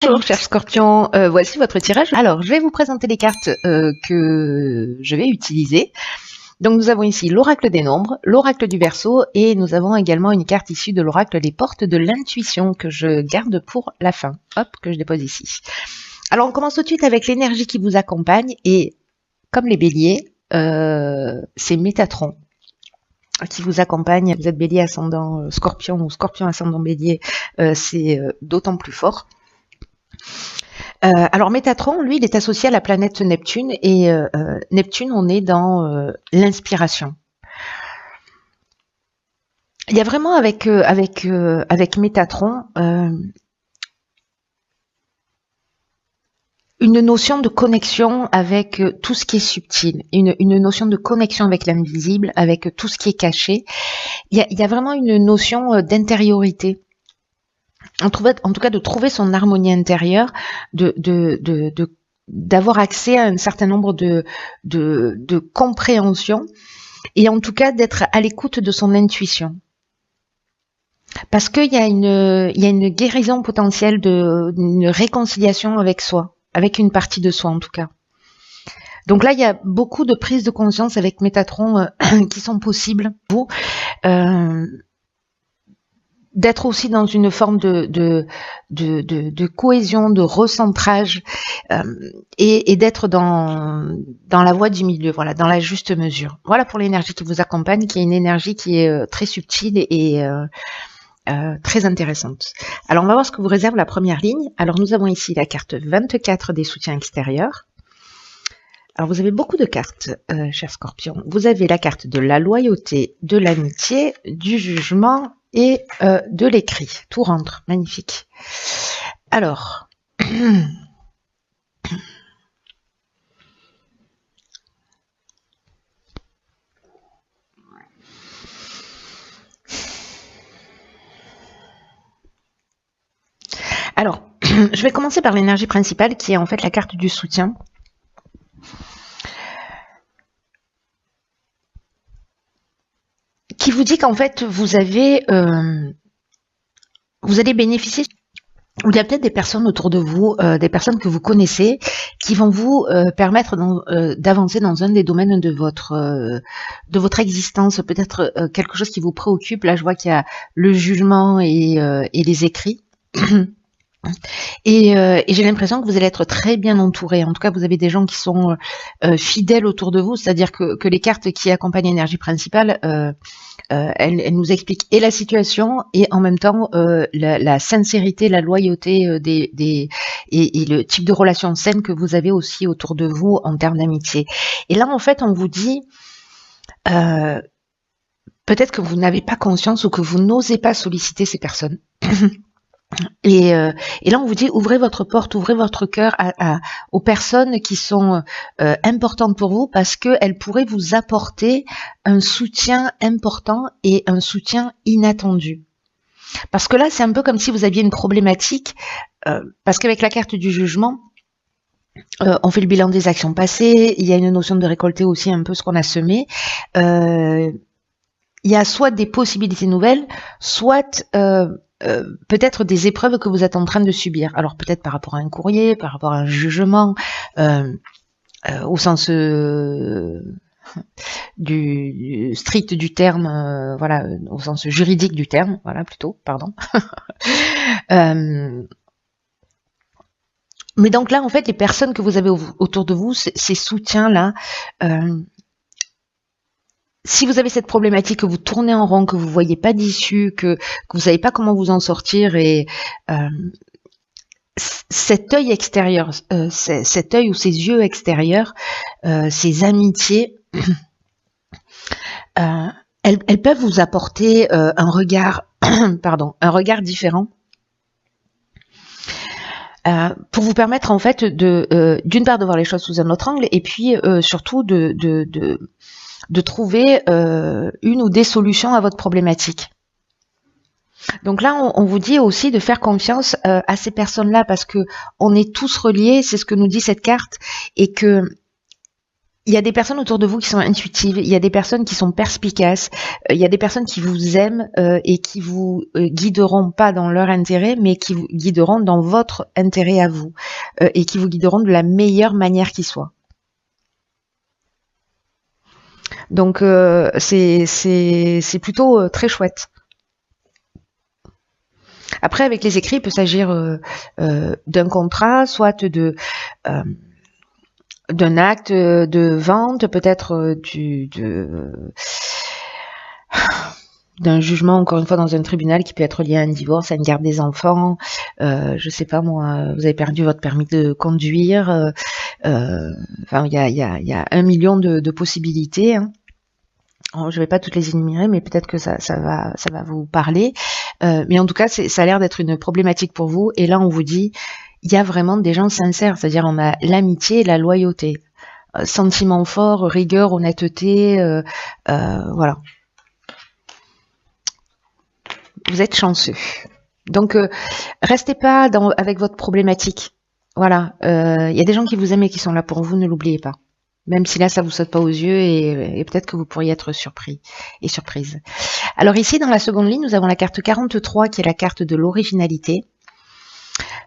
Bonjour cher Scorpion, voici votre tirage. Alors je vais vous présenter les cartes que je vais utiliser. Donc nous avons ici l'oracle des nombres, l'oracle du Verseau et nous avons également une carte issue de l'oracle des portes de l'intuition que je garde pour la fin. Hop, que je dépose ici. Alors on commence tout de suite avec l'énergie qui vous accompagne et comme les béliers, c'est Métatron qui vous accompagne. Vous êtes bélier ascendant scorpion ou scorpion ascendant bélier, c'est d'autant plus fort. Alors Métatron, lui, il est associé à la planète Neptune et Neptune, on est dans l'inspiration. Il y a vraiment avec Métatron une notion de connexion avec tout ce qui est subtil, une notion de connexion avec l'invisible, avec tout ce qui est caché. Il y a vraiment une notion d'intériorité. En tout cas, de trouver son harmonie intérieure, d'avoir accès à un certain nombre de compréhensions et en tout cas d'être à l'écoute de son intuition. Parce qu'il y a une guérison potentielle, une réconciliation avec soi, avec une partie de soi en tout cas. Donc là, il y a beaucoup de prises de conscience avec Métatron qui sont possibles pour vous. D'être aussi dans une forme de cohésion, de recentrage et d'être dans la voie du milieu, voilà, dans la juste mesure. Voilà pour l'énergie qui vous accompagne, qui est une énergie qui est très subtile et très intéressante. Alors on va voir ce que vous réserve la première ligne. Alors nous avons ici la carte 24 des soutiens extérieurs. Alors vous avez beaucoup de cartes, cher Scorpion. Vous avez la carte de la loyauté, de l'amitié, du jugement et de l'écrit. Tout rentre, magnifique. Alors, je vais commencer par l'énergie principale qui est en fait la carte du soutien. Qui vous dit qu'en fait vous allez bénéficier. Il y a peut-être des personnes autour de vous, des personnes que vous connaissez, qui vont vous permettre d'avancer dans un des domaines de votre existence, peut-être quelque chose qui vous préoccupe. Là, je vois qu'il y a le jugement et les écrits. Et j'ai l'impression que vous allez être très bien entouré. En tout cas, vous avez des gens qui sont fidèles autour de vous, c'est-à-dire que les cartes qui accompagnent l'énergie principale, elles nous expliquent et la situation et en même temps la sincérité, la loyauté et le type de relation saine que vous avez aussi autour de vous en termes d'amitié. Et là, en fait, on vous dit peut-être que vous n'avez pas conscience ou que vous n'osez pas solliciter ces personnes. Et là, on vous dit, ouvrez votre porte, ouvrez votre cœur aux personnes qui sont importantes pour vous parce qu'elles pourraient vous apporter un soutien important et un soutien inattendu. Parce que là, c'est un peu comme si vous aviez une problématique, parce qu'avec la carte du jugement, on fait le bilan des actions passées, il y a une notion de récolter aussi un peu ce qu'on a semé. Il y a soit des possibilités nouvelles, soit peut-être des épreuves que vous êtes en train de subir. Alors peut-être par rapport à un courrier, par rapport à un jugement, au sens du strict du terme, voilà, au sens juridique du terme, voilà plutôt, pardon. Mais donc là, en fait, les personnes que vous avez autour de vous, ces soutiens-là, si vous avez cette problématique, que vous tournez en rond, que vous voyez pas d'issue, que vous savez pas comment vous en sortir, et cet œil extérieur, cet œil ou ces yeux extérieurs, ces amitiés, elles peuvent vous apporter un regard, un regard différent. Pour vous permettre en fait d'une part de voir les choses sous un autre angle et puis surtout de trouver une ou des solutions à votre problématique. Donc là, on vous dit aussi de faire confiance à ces personnes-là parce que on est tous reliés, c'est ce que nous dit cette carte, et que il y a des personnes autour de vous qui sont intuitives, il y a des personnes qui sont perspicaces, il y a des personnes qui vous aiment et qui vous guideront pas dans leur intérêt, mais qui vous guideront dans votre intérêt à vous et qui vous guideront de la meilleure manière qui soit. Donc c'est plutôt très chouette. Après, avec les écrits, il peut s'agir d'un contrat, soit d'un acte de vente, peut-être d'un jugement, encore une fois, dans un tribunal qui peut être lié à un divorce, à une garde des enfants, je sais pas moi, vous avez perdu votre permis de conduire, enfin, il y a 1 million de possibilités, hein. Alors, je vais pas toutes les énumérer, mais peut-être que ça va vous parler. Mais en tout cas, ça a l'air d'être une problématique pour vous. Et là, on vous dit, il y a vraiment des gens sincères, c'est-à-dire on a l'amitié et la loyauté, sentiments forts, rigueur, honnêteté, voilà. Vous êtes chanceux. Donc, restez pas avec votre problématique. Voilà, il y a des gens qui vous aiment et qui sont là pour vous, ne l'oubliez pas. Même si là, ça vous saute pas aux yeux et peut-être que vous pourriez être surpris et surprise. Alors ici, dans la seconde ligne, nous avons la carte 43 qui est la carte de l'originalité.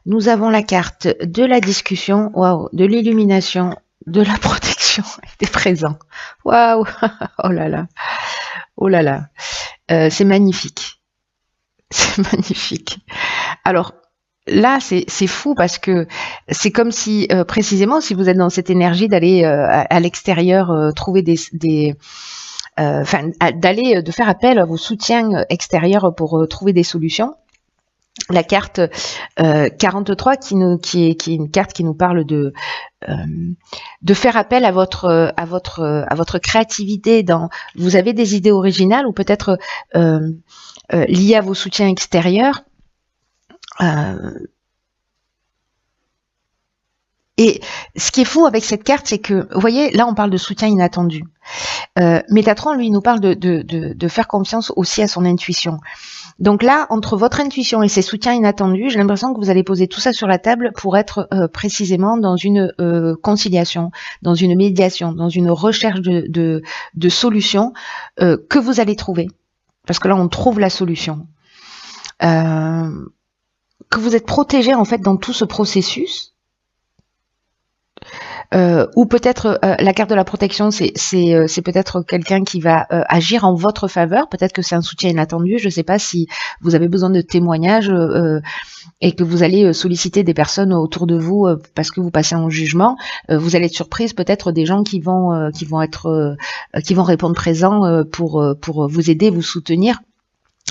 Nous avons la carte de la discussion, waouh, de l'illumination, de la protection et des présents. Waouh, oh là là, oh là là, c'est magnifique. C'est magnifique. Alors, là, c'est fou parce que c'est comme si, précisément, si vous êtes dans cette énergie d'aller à l'extérieur trouver de faire appel à vos soutiens extérieurs pour trouver des solutions. La carte 43 qui est une carte qui nous parle de faire appel à votre créativité. Vous avez des idées originales ou peut-être liées à vos soutiens extérieurs. Et ce qui est fou avec cette carte, c'est que, vous voyez, là on parle de soutien inattendu. Métatron, lui, nous parle de faire confiance aussi à son intuition. Donc là, entre votre intuition et ses soutiens inattendus, j'ai l'impression que vous allez poser tout ça sur la table pour être précisément dans une conciliation, dans une médiation, dans une recherche de solutions que vous allez trouver. Parce que là, on trouve la solution. Que vous êtes protégé en fait dans tout ce processus. Ou peut-être la carte de la protection, c'est peut-être quelqu'un qui va agir en votre faveur. Peut-être que c'est un soutien inattendu. Je ne sais pas si vous avez besoin de témoignages et que vous allez solliciter des personnes autour de vous parce que vous passez en jugement. Vous allez être surprise, peut-être des gens qui vont répondre présent pour vous aider, vous soutenir.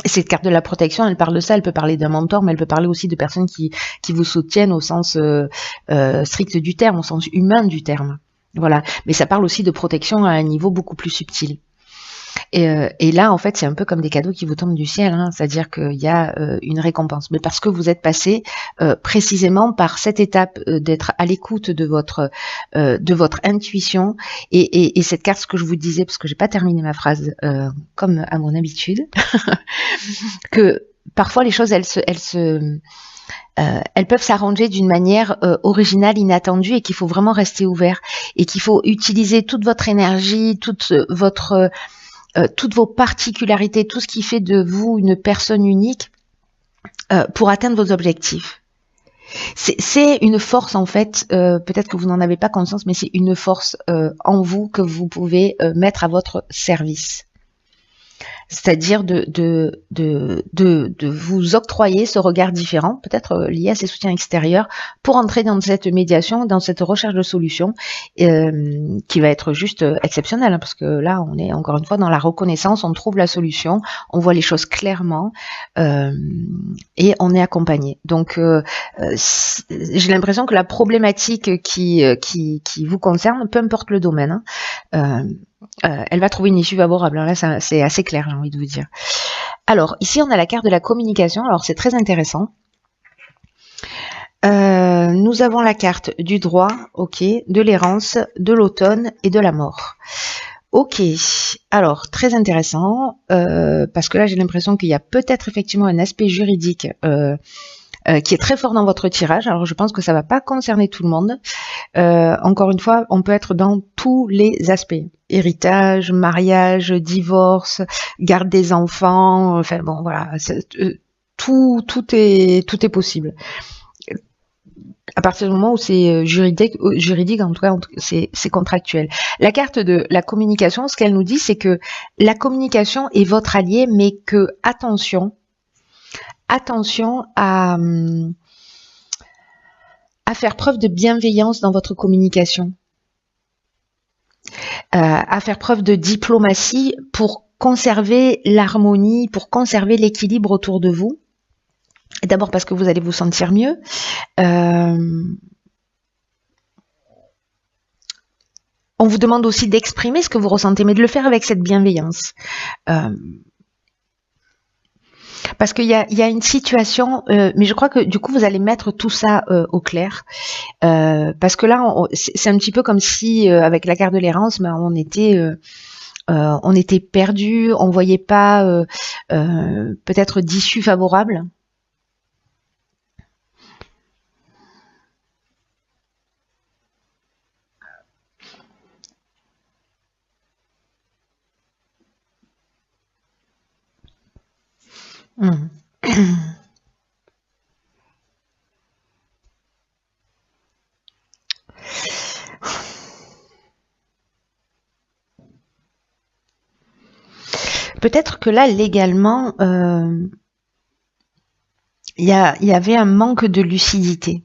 Cette carte de la protection, elle parle de ça, elle peut parler d'un mentor, mais elle peut parler aussi de personnes qui vous soutiennent au sens strict du terme, au sens humain du terme. Voilà. Mais ça parle aussi de protection à un niveau beaucoup plus subtil. Et là, en fait, c'est un peu comme des cadeaux qui vous tombent du ciel, hein, c'est-à-dire qu'il y a une récompense. Mais parce que vous êtes passé précisément par cette étape d'être à l'écoute de votre intuition et cette carte, ce que je vous disais, parce que j'ai pas terminé ma phrase comme à mon habitude, que parfois les choses, elles peuvent s'arranger d'une manière originale, inattendue, et qu'il faut vraiment rester ouvert et qu'il faut utiliser toute votre énergie, toutes vos particularités, tout ce qui fait de vous une personne unique pour atteindre vos objectifs. C'est une force en fait, peut-être que vous n'en avez pas conscience, mais c'est une force en vous que vous pouvez mettre à votre service. C'est-à-dire de vous octroyer ce regard différent, peut-être lié à ces soutiens extérieurs, pour entrer dans cette médiation, dans cette recherche de solutions, qui va être juste exceptionnelle, hein, parce que là, on est encore une fois dans la reconnaissance, on trouve la solution, on voit les choses clairement, et on est accompagné. Donc, j'ai l'impression que la problématique qui vous concerne, peu importe le domaine, hein, elle va trouver une issue favorable. Là, c'est assez clair, j'ai envie de vous dire. Alors, ici, on a la carte de la communication. Alors, c'est très intéressant. Nous avons la carte du droit, ok, de l'errance, de l'automne et de la mort. Ok, alors, très intéressant, parce que là, j'ai l'impression qu'il y a peut-être effectivement un aspect juridique qui est très fort dans votre tirage. Alors je pense que ça va pas concerner tout le monde. Encore une fois, on peut être dans tous les aspects. Héritage, mariage, divorce, garde des enfants, enfin bon voilà, tout est possible. À partir du moment où c'est juridique, en tout cas, c'est contractuel. La carte de la communication, ce qu'elle nous dit, c'est que la communication est votre allié, mais que attention à faire preuve de bienveillance dans votre communication, à faire preuve de diplomatie pour conserver l'harmonie, pour conserver l'équilibre autour de vous. D'abord parce que vous allez vous sentir mieux. On vous demande aussi d'exprimer ce que vous ressentez, mais de le faire avec cette bienveillance. Parce qu'il y a une situation, mais je crois que du coup vous allez mettre tout ça au clair, parce que là c'est un petit peu comme si avec la carte de l'errance, mais on était perdu, on voyait pas peut-être d'issue favorable. Peut-être que là, légalement, il y avait un manque de lucidité.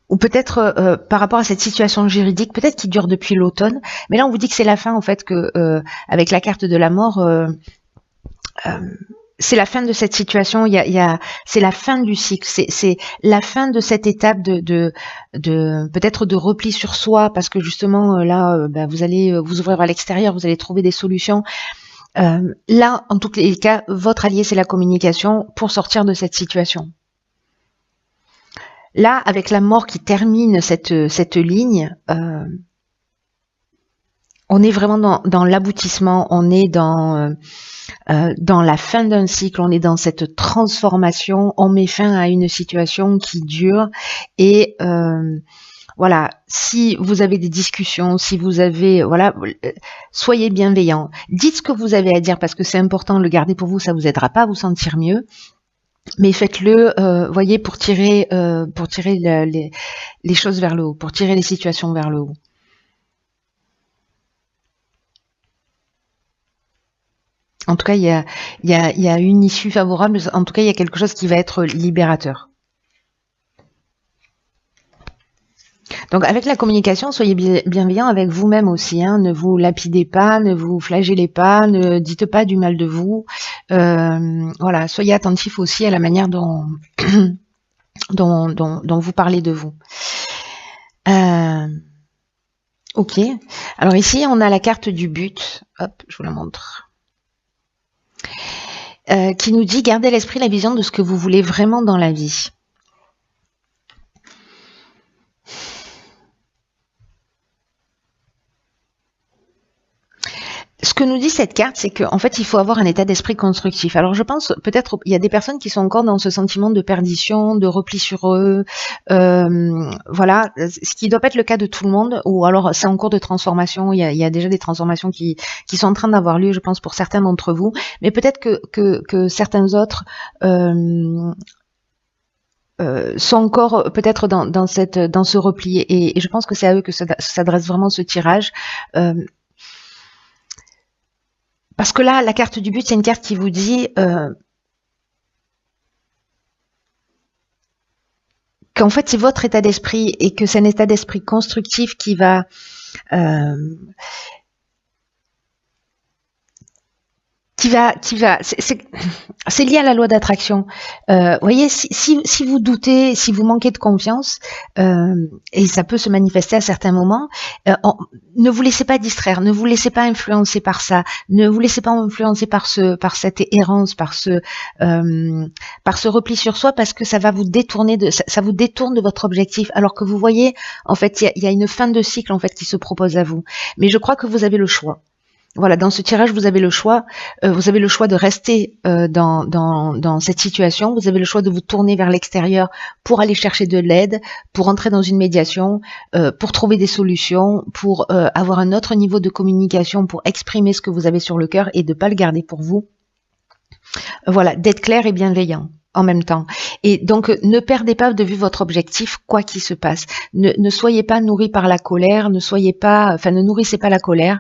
Ou peut-être par rapport à cette situation juridique, peut-être qui dure depuis l'automne, mais là on vous dit que c'est la fin en fait, que avec la carte de la mort, c'est la fin de cette situation. C'est la fin du cycle, c'est la fin de cette étape de peut-être de repli sur soi, parce que justement là, vous allez vous ouvrir à l'extérieur, vous allez trouver des solutions. Là, en tous les cas, votre allié c'est la communication pour sortir de cette situation. Là, avec la mort qui termine cette ligne, on est vraiment dans l'aboutissement, on est dans la fin d'un cycle, on est dans cette transformation, on met fin à une situation qui dure. Et voilà, si vous avez des discussions, si vous avez, voilà, soyez bienveillants. Dites ce que vous avez à dire, parce que c'est important, le garder pour vous, ça vous aidera pas à vous sentir mieux. Mais faites-le, voyez, pour tirer les choses vers le haut, pour tirer les situations vers le haut. En tout cas, il y a une issue favorable. En tout cas, il y a quelque chose qui va être libérateur. Donc, avec la communication, soyez bienveillant avec vous-même aussi. Hein. Ne vous lapidez pas, ne vous flagellez pas, ne dites pas du mal de vous. Voilà, soyez attentif aussi à la manière dont vous parlez de vous. Ok. Alors ici, on a la carte du but. Hop, je vous la montre. Qui nous dit « Gardez à l'esprit la vision de ce que vous voulez vraiment dans la vie ». Ce que nous dit cette carte, c'est qu'en fait, il faut avoir un état d'esprit constructif. Alors, je pense, peut-être, il y a des personnes qui sont encore dans ce sentiment de perdition, de repli sur eux. Voilà, ce qui doit pas être le cas de tout le monde, ou alors c'est en cours de transformation. Il y a déjà des transformations qui sont en train d'avoir lieu, je pense, pour certains d'entre vous. Mais peut-être que certains autres sont encore peut-être dans ce repli. Et je pense que c'est à eux que s'adresse vraiment ce tirage. Parce que là, la carte du but, c'est une carte qui vous dit qu'en fait, c'est votre état d'esprit et que c'est un état d'esprit constructif qui va c'est lié à la loi d'attraction. Voyez, si vous doutez, si vous manquez de confiance, et ça peut se manifester à certains moments, ne vous laissez pas distraire, ne vous laissez pas influencer par ça, ne vous laissez pas influencer par cette errance, par ce repli sur soi, parce que ça va vous détourner ça vous détourne de votre objectif, alors que vous voyez, en fait, il y a une fin de cycle en fait qui se propose à vous. Mais je crois que vous avez le choix. voilà, dans ce tirage, vous avez le choix. Vous avez le choix de rester dans cette situation. Vous avez le choix de vous tourner vers l'extérieur pour aller chercher de l'aide, pour entrer dans une médiation, pour trouver des solutions, pour avoir un autre niveau de communication, pour exprimer ce que vous avez sur le cœur et de pas le garder pour vous. Voilà, d'être clair et bienveillant en même temps. Et donc, ne perdez pas de vue votre objectif, quoi qu'il se passe. Ne soyez pas nourri par la colère, ne nourrissez pas la colère,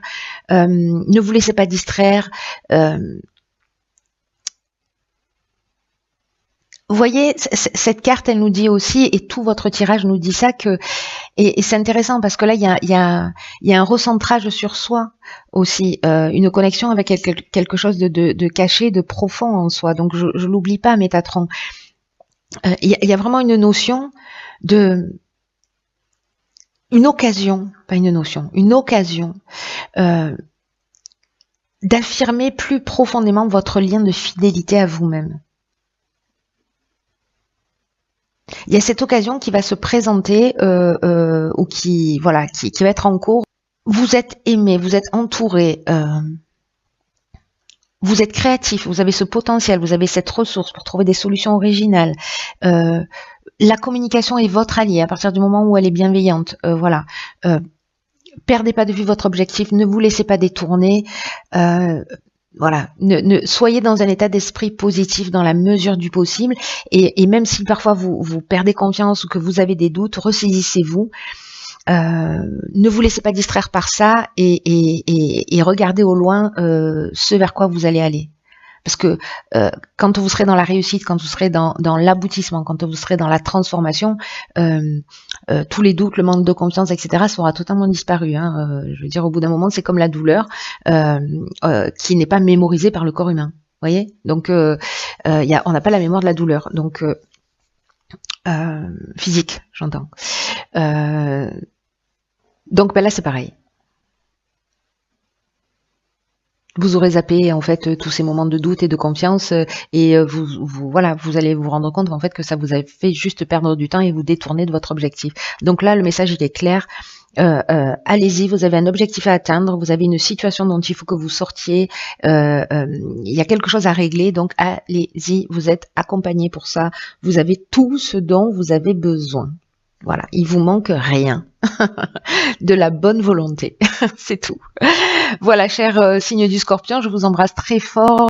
ne vous laissez pas distraire. Vous voyez, cette carte, elle nous dit aussi, et tout votre tirage nous dit ça, et c'est intéressant parce que là, il y a un recentrage sur soi aussi, une connexion avec quelque chose de caché, de profond en soi. Donc, je l'oublie pas, Métatron. Il y a vraiment une notion une occasion d'affirmer plus profondément votre lien de fidélité à vous-même. Il y a cette occasion qui va se présenter ou qui va être en cours. Vous êtes aimé, vous êtes entouré, vous êtes créatif, vous avez ce potentiel, vous avez cette ressource pour trouver des solutions originales. La communication est votre allié à partir du moment où elle est bienveillante. Voilà. Perdez pas de vue votre objectif, ne vous laissez pas détourner. Voilà, soyez dans un état d'esprit positif dans la mesure du possible, et même si parfois vous perdez confiance ou que vous avez des doutes, ressaisissez-vous. Ne vous laissez pas distraire par ça et regardez au loin ce vers quoi vous allez aller. Parce que quand vous serez dans la réussite, quand vous serez dans l'aboutissement, quand vous serez dans la transformation, tous les doutes, le manque de confiance, etc. sera totalement disparu. Je veux dire, au bout d'un moment, c'est comme la douleur qui n'est pas mémorisée par le corps humain. Vous voyez ? Donc, on n'a pas la mémoire de la douleur. Donc, physique, j'entends. Donc, là, c'est pareil. Vous aurez zappé en fait tous ces moments de doute et de confiance et vous allez vous rendre compte en fait que ça vous a fait juste perdre du temps et vous détourner de votre objectif. Donc là, le message il est clair. Allez-y, vous avez un objectif à atteindre, vous avez une situation dont il faut que vous sortiez, il y a quelque chose à régler, donc allez-y, vous êtes accompagné pour ça, vous avez tout ce dont vous avez besoin. Voilà, il vous manque rien. De la bonne volonté, c'est tout. Voilà, cher signe du Scorpion, je vous embrasse très fort.